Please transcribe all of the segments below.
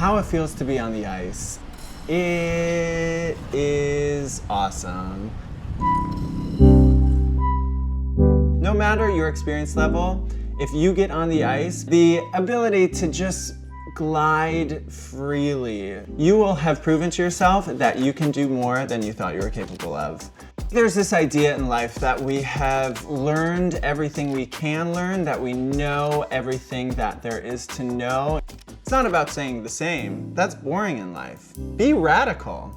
How it feels to be on the ice. It is awesome. No matter your experience level, if you get on the ice, the ability to just glide freely, you will have proven to yourself that you can do more than you thought you were capable of. There's this idea in life that we have learned everything we can learn, that we know everything that there is to know. It's not about saying the same. That's boring in life. Be radical.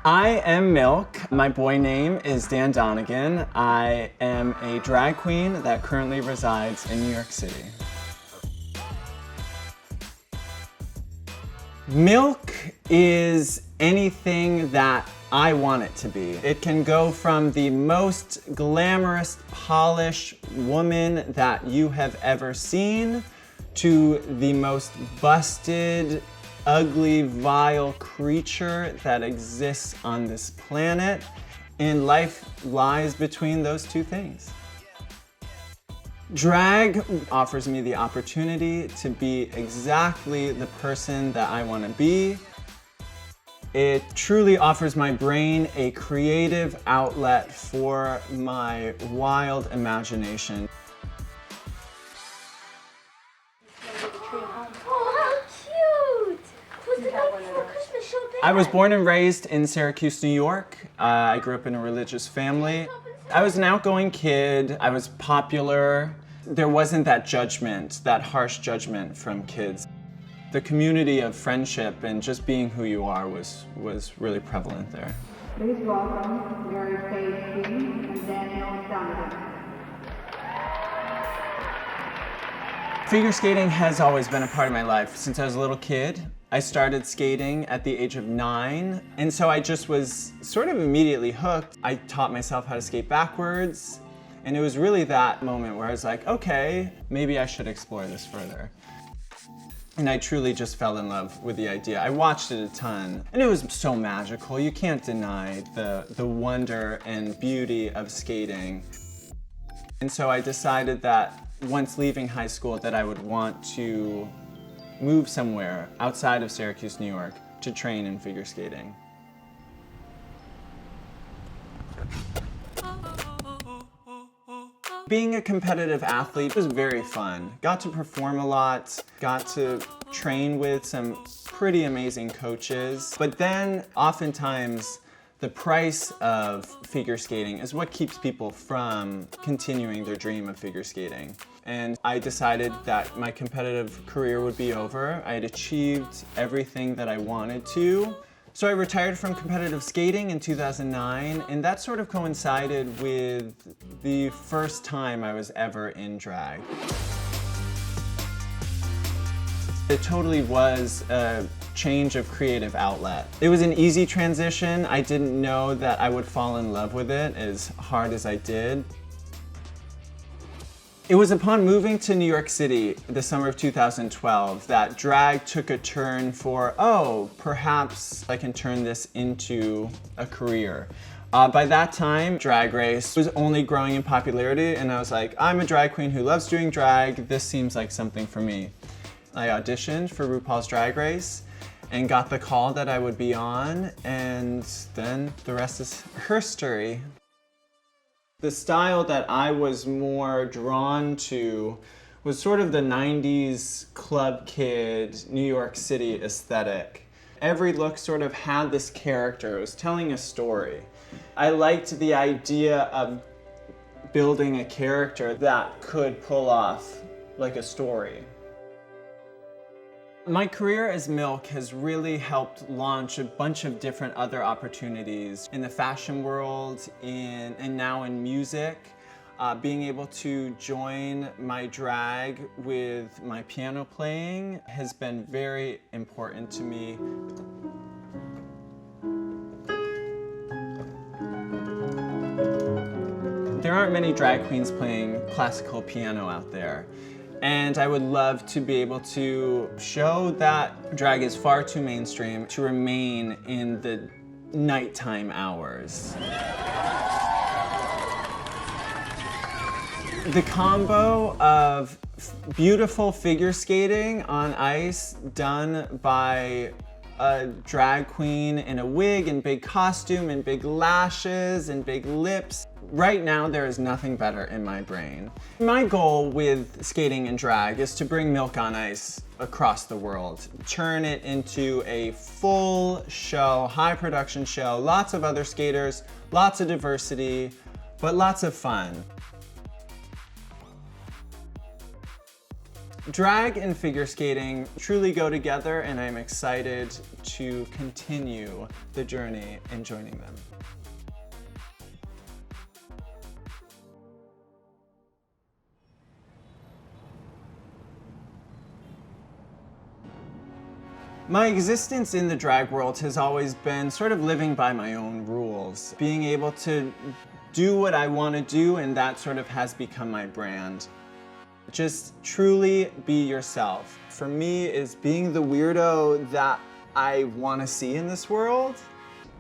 I am Milk. My boy name is Dan Donegan. I am a drag queen that currently resides in New York City. Milk is anything that I want it to be. It can go from the most glamorous, polished woman that you have ever seen to the most busted, ugly, vile creature that exists on this planet, and life lies between those two things. Drag offers me the opportunity to be exactly the person that I want to be. It truly offers my brain a creative outlet for my wild imagination. I was born and raised in Syracuse, New York. I grew up in a religious family. I was an outgoing kid. I was popular. There wasn't that judgment, that harsh judgment from kids. The community of friendship and just being who you are was really prevalent there. Please welcome Mary Faye King and Daniel Donovan. Figure skating has always been a part of my life since I was a little kid. I started skating at the age of 9, and so I just was sort of immediately hooked. I taught myself how to skate backwards, and it was really that moment where I was like, okay, maybe I should explore this further. And I truly just fell in love with the idea. I watched it a ton, and it was so magical. You can't deny the wonder and beauty of skating. And so I decided that once leaving high school that I would want to move somewhere outside of Syracuse, New York to train in figure skating. Being a competitive athlete was very fun. Got to perform a lot, got to train with some pretty amazing coaches, but then oftentimes the price of figure skating is what keeps people from continuing their dream of figure skating. And I decided that my competitive career would be over. I had achieved everything that I wanted to. So I retired from competitive skating in 2009, and that sort of coincided with the first time I was ever in drag. It totally was a change of creative outlet. It was an easy transition. I didn't know that I would fall in love with it as hard as I did. It was upon moving to New York City the summer of 2012 that drag took a turn for, oh, perhaps I can turn this into a career. By that time, Drag Race was only growing in popularity, and I was like, I'm a drag queen who loves doing drag. This seems like something for me. I auditioned for RuPaul's Drag Race and got the call that I would be on, and then the rest is herstory. The style that I was more drawn to was sort of the 90s club kid, New York City aesthetic. Every look sort of had this character, it was telling a story. I liked the idea of building a character that could pull off like a story. My career as Milk has really helped launch a bunch of different other opportunities in the fashion world, and now in music. Being able to join my drag with my piano playing has been very important to me. There aren't many drag queens playing classical piano out there. And I would love to be able to show that drag is far too mainstream to remain in the nighttime hours. The combo of beautiful figure skating on ice done by a drag queen in a wig and big costume and big lashes and big lips. Right now, there is nothing better in my brain. My goal with skating and drag is to bring Milk on Ice across the world, turn it into a full show, high production show, lots of other skaters, lots of diversity, but lots of fun. Drag and figure skating truly go together, and I'm excited to continue the journey in joining them. My existence in the drag world has always been sort of living by my own rules, being able to do what I want to do, and that sort of has become my brand. Just truly be yourself. For me, is being the weirdo that I want to see in this world.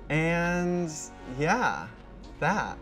And yeah, that.